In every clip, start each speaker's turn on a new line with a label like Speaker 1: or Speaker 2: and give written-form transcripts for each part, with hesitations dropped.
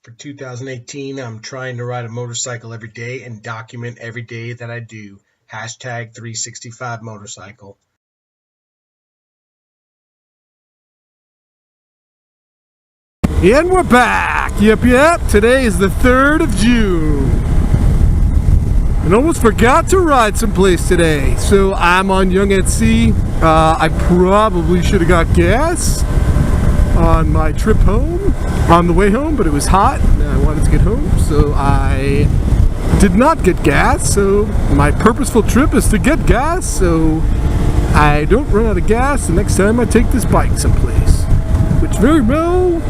Speaker 1: For 2018, I'm trying to ride a motorcycle every day and document every day that I do. Hashtag 365 motorcycle.
Speaker 2: And we're back! Yep. Today is the 3rd of June. And almost forgot to ride someplace today. So I'm on Young at Sea. I probably should have got gas on my trip home, on the way home, but it was hot and I wanted to get home, so I did not get gas. So my purposeful trip is to get gas so I don't run out of gas the next time I take this bike someplace, which very well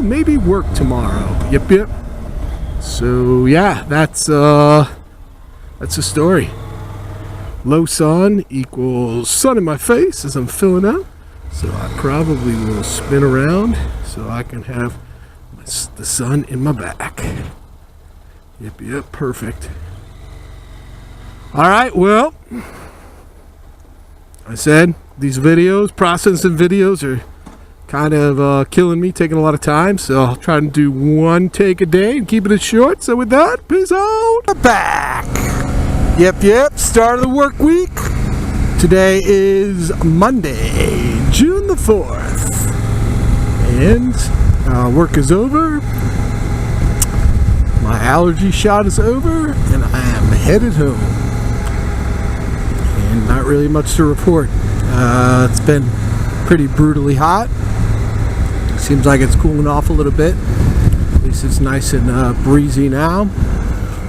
Speaker 2: maybe work tomorrow. Yep. So yeah, that's the story. Low sun equals sun in my face as I'm filling up. So I probably will spin around so I can have the sun in my back. Yep, perfect. Alright, well, I said these videos, processing videos, are kind of killing me, taking a lot of time. So I'll try to do one take a day and keep it short. So with that, peace out. We're back. Yep, start of the work week. Today is Monday, June the 4th, and work is over, my allergy shot is over, and I am headed home, and not really much to report. It's been pretty brutally hot. Seems like it's cooling off a little bit. At least it's nice and breezy now,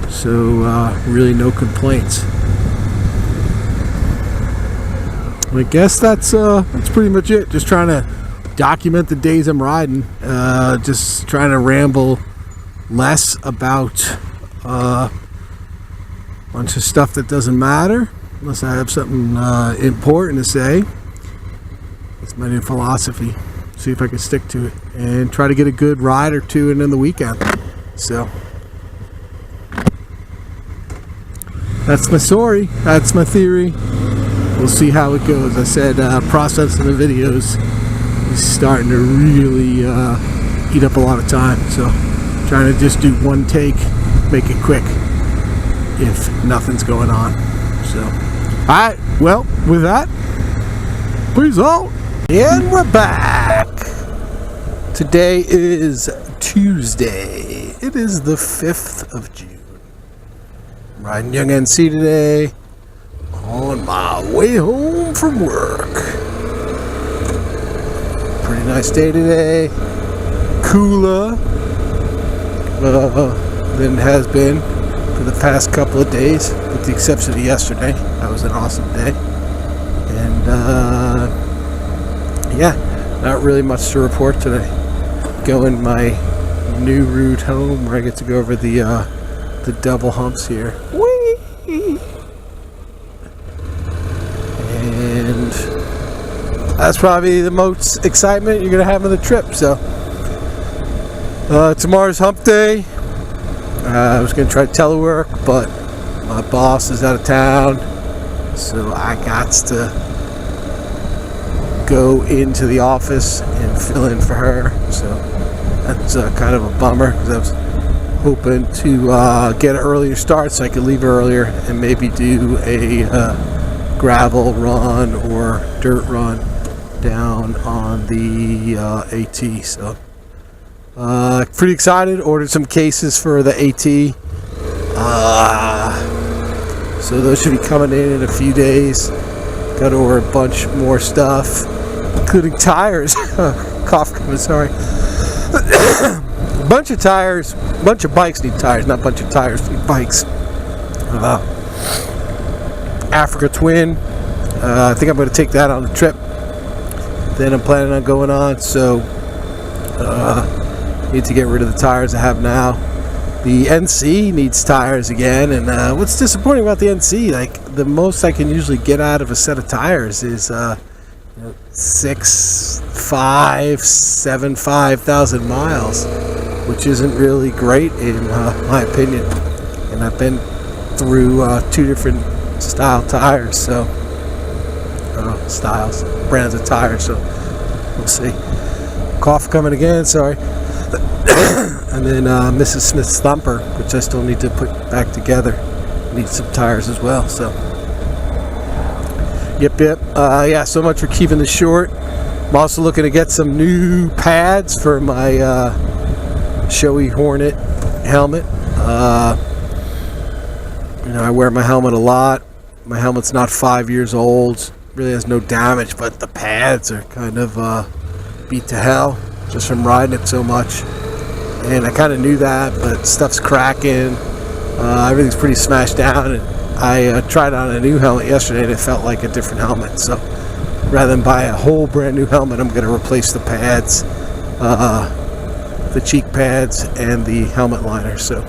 Speaker 2: so really no complaints. I guess that's pretty much it. Just trying to document the days I'm riding. Just trying to ramble less about a bunch of stuff that doesn't matter unless I have something important to say. That's my new philosophy. See if I can stick to it and try to get a good ride or two in the weekend. So that's my story. That's my theory. We'll see how it goes. I said processing the videos is starting to really eat up a lot of time. So trying to just do one take, make it quick if nothing's going on. So, alright, well, with that, peace out. And we're back. Today is Tuesday. It is the 5th of June. I'm riding Young NC today. On my way home from work. Pretty nice day today. Cooler than it has been for the past couple of days, with the exception of yesterday. That was an awesome day. And yeah, not really much to report today. Going my new route home where I get to go over the double humps here. Whee! And that's probably the most excitement you're going to have on the trip. So tomorrow's hump day. I was going to try telework, but my boss is out of town, so I got to go into the office and fill in for her. So that's kind of a bummer, because I was hoping to get an earlier start so I could leave earlier and maybe do a gravel run or dirt run down on the AT. So pretty excited. Ordered some cases for the AT, so those should be coming in a few days. Got to order a bunch more stuff, including tires. Cough coming, sorry. A bunch of tires, a bunch of bikes need tires, not a bunch of tires need bikes. Africa Twin. I think I'm going to take that on the trip. Then I'm planning on going on, so need to get rid of the tires I have now. The NC needs tires again, and what's disappointing about the NC, like the most I can usually get out of a set of tires is 5,000 miles, which isn't really great in my opinion. And I've been through two different style tires, so brands of tires, so we'll see. Cough coming again, sorry. And then Mrs. Smith's Thumper, which I still need to put back together. Needs some tires as well. So, yep. Yeah, so much for keeping this short. I'm also looking to get some new pads for my Shoei Hornet helmet. I wear my helmet a lot. My helmet's not 5 years old. Really has no damage, but the pads are kind of beat to hell just from riding it so much. And I kind of knew that, but stuff's cracking. Everything's pretty smashed down. And I tried on a new helmet yesterday, and it felt like a different helmet. So rather than buy a whole brand new helmet, I'm going to replace the pads, the cheek pads, and the helmet liner. So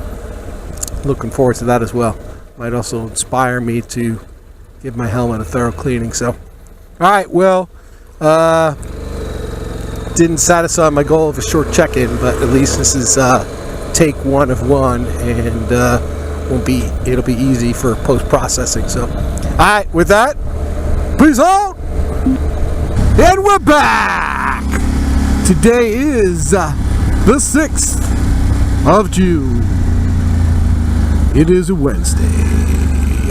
Speaker 2: looking forward to that as well. Might also inspire me to give my helmet a thorough cleaning. So, all right, well, didn't satisfy my goal of a short check-in, but at least this is take 1 of 1, and it'll be easy for post-processing. So, all right, with that, peace out, and we're back. Today is the 6th of June. It is a Wednesday.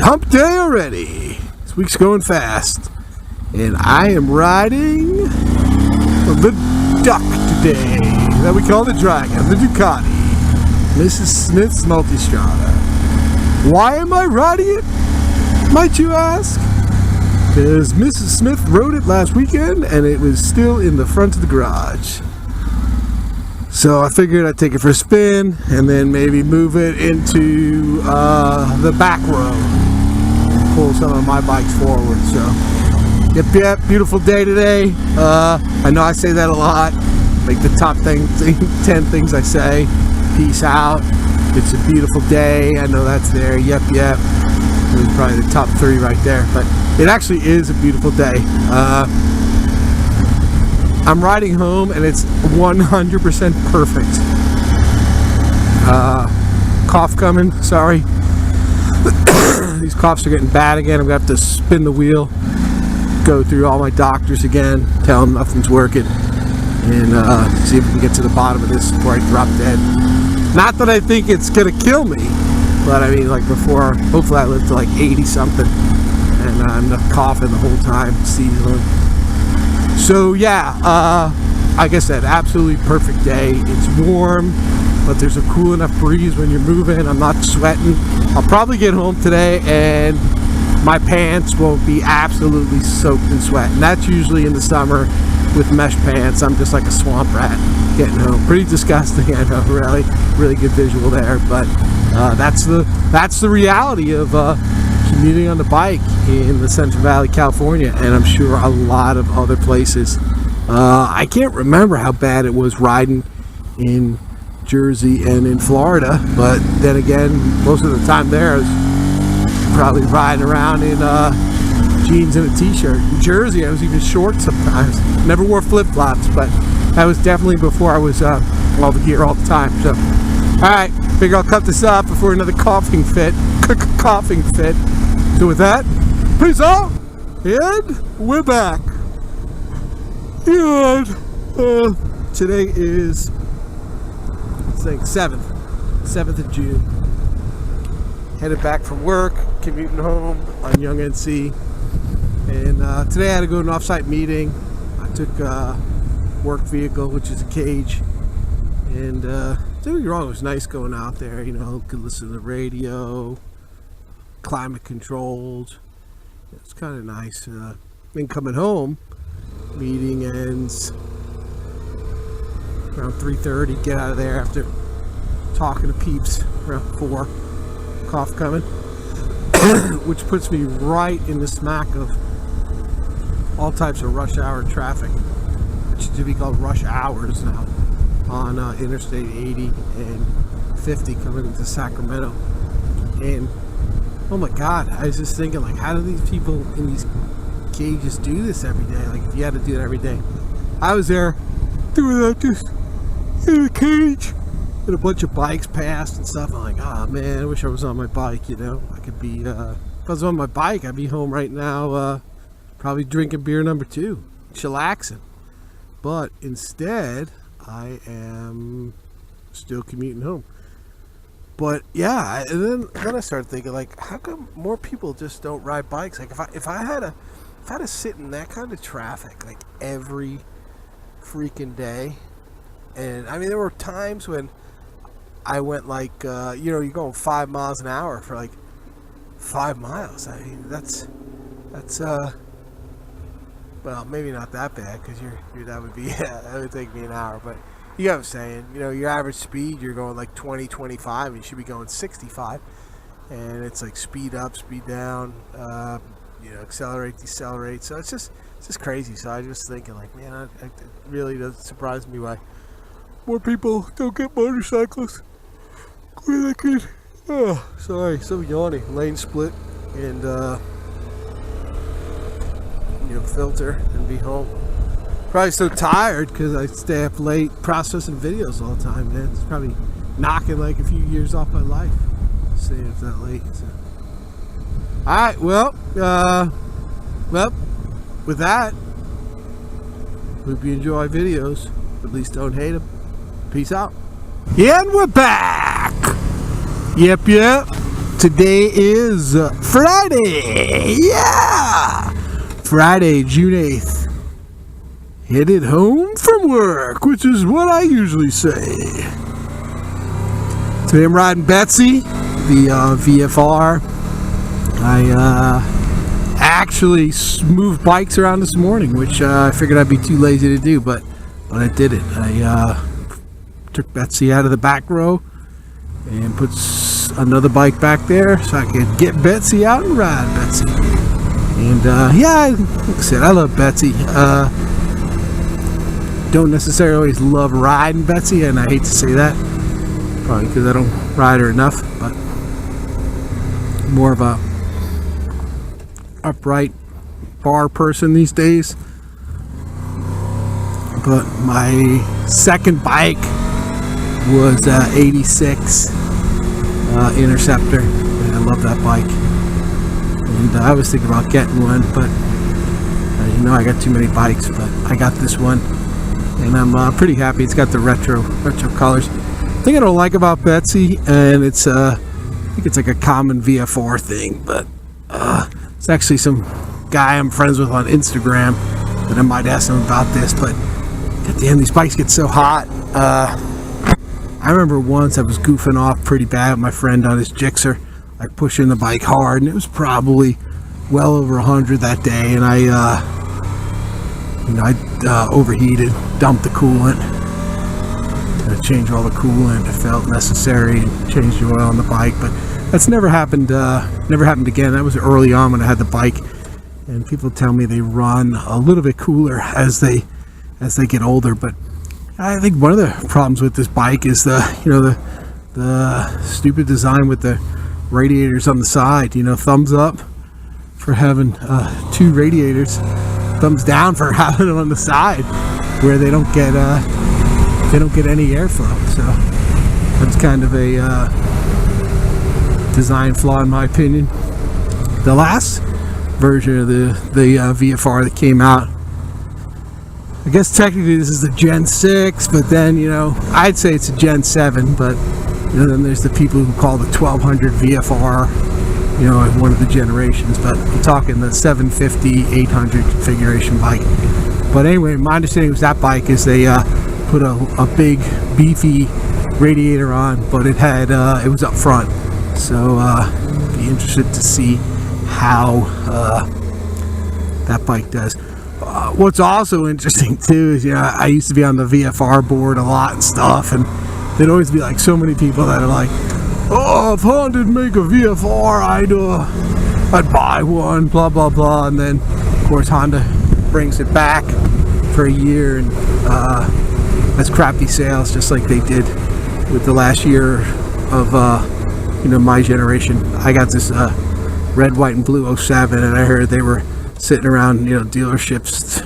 Speaker 2: Hump day already. This week's going fast. And I am riding the Duck today. That we call the Dragon, the Ducati. Mrs. Smith's Multistrada. Why am I riding it, might you ask? Because Mrs. Smith rode it last weekend and it was still in the front of the garage. So I figured I'd take it for a spin and then maybe move it into the back row. Pull some of my bikes forward. So, yep, beautiful day today. I know I say that a lot. Like the top 10 things I say. Peace out. It's a beautiful day. I know that's there. Yep. It was probably the top 3 right there. But it actually is a beautiful day. I'm riding home and it's 100% perfect. Cough coming, sorry. These coughs are getting bad again. I'm going to have to spin the wheel, go through all my doctors again, tell them nothing's working, and see if we can get to the bottom of this before I drop dead. Not that I think it's going to kill me, but I mean, like before, hopefully I live to like 80 something, and I'm not coughing the whole time, season. So yeah, like I said, absolutely perfect day. It's warm, but there's a cool enough breeze when you're moving. I'm not sweating. I'll probably get home today and my pants won't be absolutely soaked in sweat. And that's usually in the summer with mesh pants. I'm just like a swamp rat getting home. Pretty disgusting, I know, really good visual there. But that's the reality of commuting on the bike in the Central Valley, California, and I'm sure a lot of other places. I can't remember how bad it was riding in Jersey and in Florida, but then again, most of the time there I was probably riding around in jeans and a t-shirt. In Jersey, I was even short sometimes. Never wore flip-flops, but that was definitely before I was all the gear all the time. So, all right, figure I'll cut this off before another coughing fit. So with that, peace out, and we're back. And today is, I think, 7th of June. Headed back from work, commuting home on Young NC. And today I had to go to an off-site meeting. I took a work vehicle, which is a Cage. And don't get me wrong, it was nice going out there. You know, could listen to the radio, climate controlled. It's kind of nice. Then coming home, meeting ends around 3:30. Get out of there after talking to peeps around 4. Cough coming, which puts me right in the smack of all types of rush hour traffic, which should be called rush hours now, on Interstate 80 and 50 coming into Sacramento. And oh my God, I was just thinking, like, how do these people in these cages do this every day? Like, if you had to do it every day. I was there doing that just in a cage, and a bunch of bikes passed and stuff. I'm like, oh man, I wish I was on my bike, you know. I could be, if I was on my bike, I'd be home right now, probably drinking beer number 2, chillaxing. But instead, I am still commuting home. But yeah, and then I started thinking, like, how come more people just don't ride bikes? Like, if I had to sit in that kind of traffic like every freaking day, and I mean, there were times when I went like, you're going 5 miles an hour for like 5 miles. I mean, that's well, maybe not that bad, because that would take me an hour, but. You know what I'm saying? Your average speed, you're going like 20, 25, and you should be going 65. And it's like speed up, speed down, accelerate, decelerate. So it's just crazy. So I was just thinking, like, man, it really does surprise me why more people don't get motorcycles when they could. Oh, sorry, so yawning. Lane split and filter and be home. Probably so tired because I stay up late processing videos all the time, man. It's probably knocking like a few years off my life staying up that late. So. Alright, well, with that, hope you enjoy videos. At least don't hate them. Peace out. And we're back! Yep. Today is Friday! Yeah! Friday, June 8th. Headed home from work, which is what I usually say. Today I'm riding Betsy, the VFR. I actually moved bikes around this morning, which I figured I'd be too lazy to do, but I did it. I took Betsy out of the back row and put another bike back there so I could get Betsy out and ride Betsy. And like I said, I love Betsy. Don't necessarily always love riding Betsy, and I hate to say that, probably because I don't ride her enough, but more of a upright bar person these days. But my second bike was 86 Interceptor, and I love that bike. And I was thinking about getting one, but I got too many bikes, but I got this one. And I'm pretty happy. It's got the retro colors. The thing I don't like about Betsy, and I think it's like a common VFR thing, but it's actually some guy I'm friends with on Instagram that I might ask him about this. But at the end, these bikes get so hot. I remember once I was goofing off pretty bad with my friend on his Gixxer, like pushing the bike hard, and it was probably well over 100 that day, and I overheated, dumped the coolant, changed all the coolant. It felt necessary, and changed the oil on the bike. But that's never happened again. That was early on when I had the bike, and people tell me they run a little bit cooler as they get older. But I think one of the problems with this bike is the stupid design with the radiators on the side. Thumbs up for having 2 radiators, thumbs down for having them on the side where they don't get any airflow. So that's kind of a design flaw in my opinion. The last version of the VFR that came out, I guess technically this is the Gen 6, but then I'd say it's a Gen 7, but then there's the people who call the 1200 VFR one of the generations, but I'm talking the 750 800 configuration bike. But anyway, my understanding was that bike is they put a big beefy radiator on, but it was up front, so be interested to see how that bike does. What's also interesting too is I used to be on the VFR board a lot and stuff, and there'd always be like so many people that are like, oh, if Honda didn't make a VFR, I'd buy one, blah blah blah. And then of course Honda brings it back for a year and has crappy sales, just like they did with the last year of my generation. I got this red, white, and blue 07, and I heard they were sitting around dealerships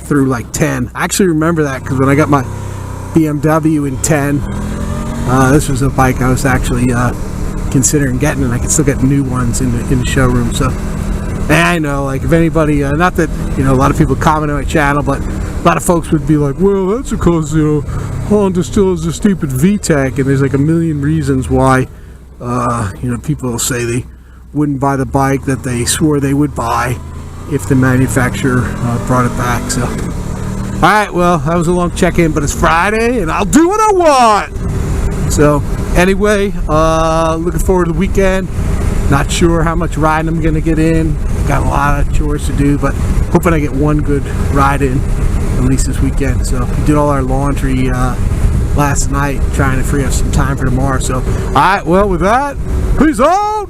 Speaker 2: through like 10. I actually remember that because when I got my BMW in 10, this was a bike I was actually considering getting, and I could still get new ones in the showroom. So, and I know, like, if anybody, not that a lot of people comment on my channel, but a lot of folks would be like, well, that's because Honda still has a stupid VTEC, and there's like a million reasons why. People will say they wouldn't buy the bike that they swore they would buy if the manufacturer brought it back. So, all right, well, that was a long check-in, but it's Friday, and I'll do what I want. So, anyway, looking forward to the weekend. Not sure how much riding I'm gonna get in. Got a lot of chores to do, but hoping I get one good ride in at least this weekend. So we did all our laundry last night, trying to free up some time for tomorrow. So, all right, well, with that, peace out.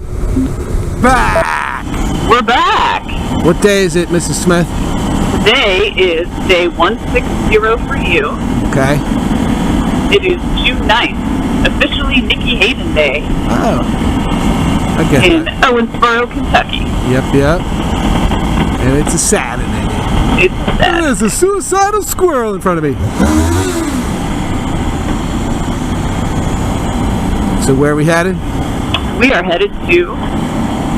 Speaker 2: Back.
Speaker 3: We're back.
Speaker 2: What day is it, Mrs. Smith?
Speaker 3: Today is day 160 for you.
Speaker 2: Okay.
Speaker 3: It is June 9th, officially Nikki Hayden Day.
Speaker 2: Oh. Okay.
Speaker 3: In Owensboro, Kentucky.
Speaker 2: Yep. And it's a Saturday.
Speaker 3: It's sad.
Speaker 2: There's a suicidal squirrel in front of me. So where are we headed?
Speaker 3: We are headed to...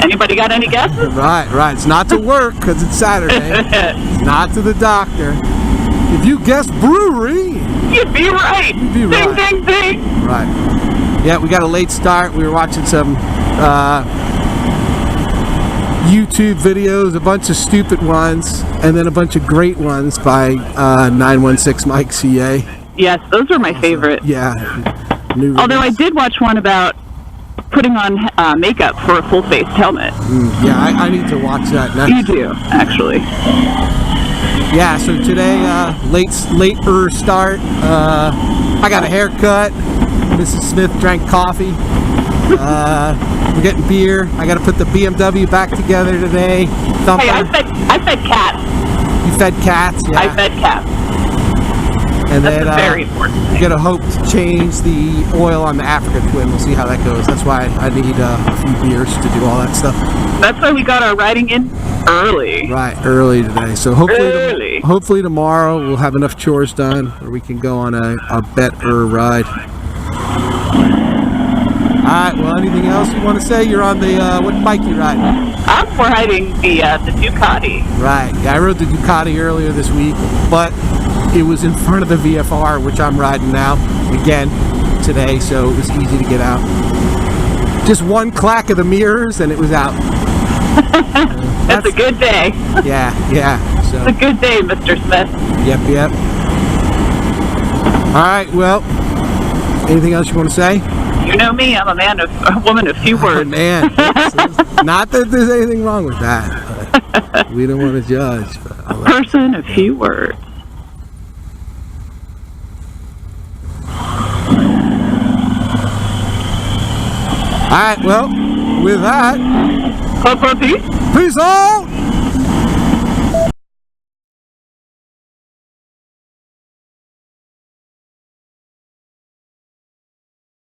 Speaker 3: Anybody got any guesses?
Speaker 2: Right. It's not to work because it's Saturday. It's not to the doctor. If you guessed brewery...
Speaker 3: You'd be right. Ding, ding, ding.
Speaker 2: Right. Yeah, we got a late start. We were watching some YouTube videos, a bunch of stupid ones, and then a bunch of great ones by 916 Mike CA.
Speaker 3: Yes, those are my favorite.
Speaker 2: Yeah.
Speaker 3: Although I did watch one about putting on makeup for a full-faced helmet.
Speaker 2: Yeah, I need to watch that next.
Speaker 3: You do, actually.
Speaker 2: Yeah, so today, later start. I got a haircut. Mrs. Smith drank coffee. We're getting beer. I got to put the BMW back together today. Thumper.
Speaker 3: Hey, I fed cats.
Speaker 2: You fed cats? Yeah.
Speaker 3: I fed cats.
Speaker 2: And
Speaker 3: That's
Speaker 2: then
Speaker 3: very important.
Speaker 2: we're going to hope to change the oil on the Africa Twin. We'll see how that goes. That's why I need a few beers to do all that stuff.
Speaker 3: That's why we got our riding in early.
Speaker 2: Right, early today. So hopefully tomorrow we'll have enough chores done where we can go on a better ride. Alright, well, anything else you want to say? You're on the, what bike you riding?
Speaker 3: I'm riding the Ducati.
Speaker 2: Right, yeah, I rode the Ducati earlier this week, but it was in front of the VFR, which I'm riding now, again, today, so it was easy to get out. Just one clack of the mirrors and it was out.
Speaker 3: That's a good day.
Speaker 2: Yeah. So.
Speaker 3: It's a good day, Mr. Smith.
Speaker 2: Yep. Alright, well, anything else you want to say?
Speaker 3: You know me, I'm a woman of few words.
Speaker 2: Oh, man. Not that there's anything wrong with that. But we don't want to judge.
Speaker 3: Person of few words.
Speaker 2: Alright, well, with that,
Speaker 3: Peace.
Speaker 2: peace out!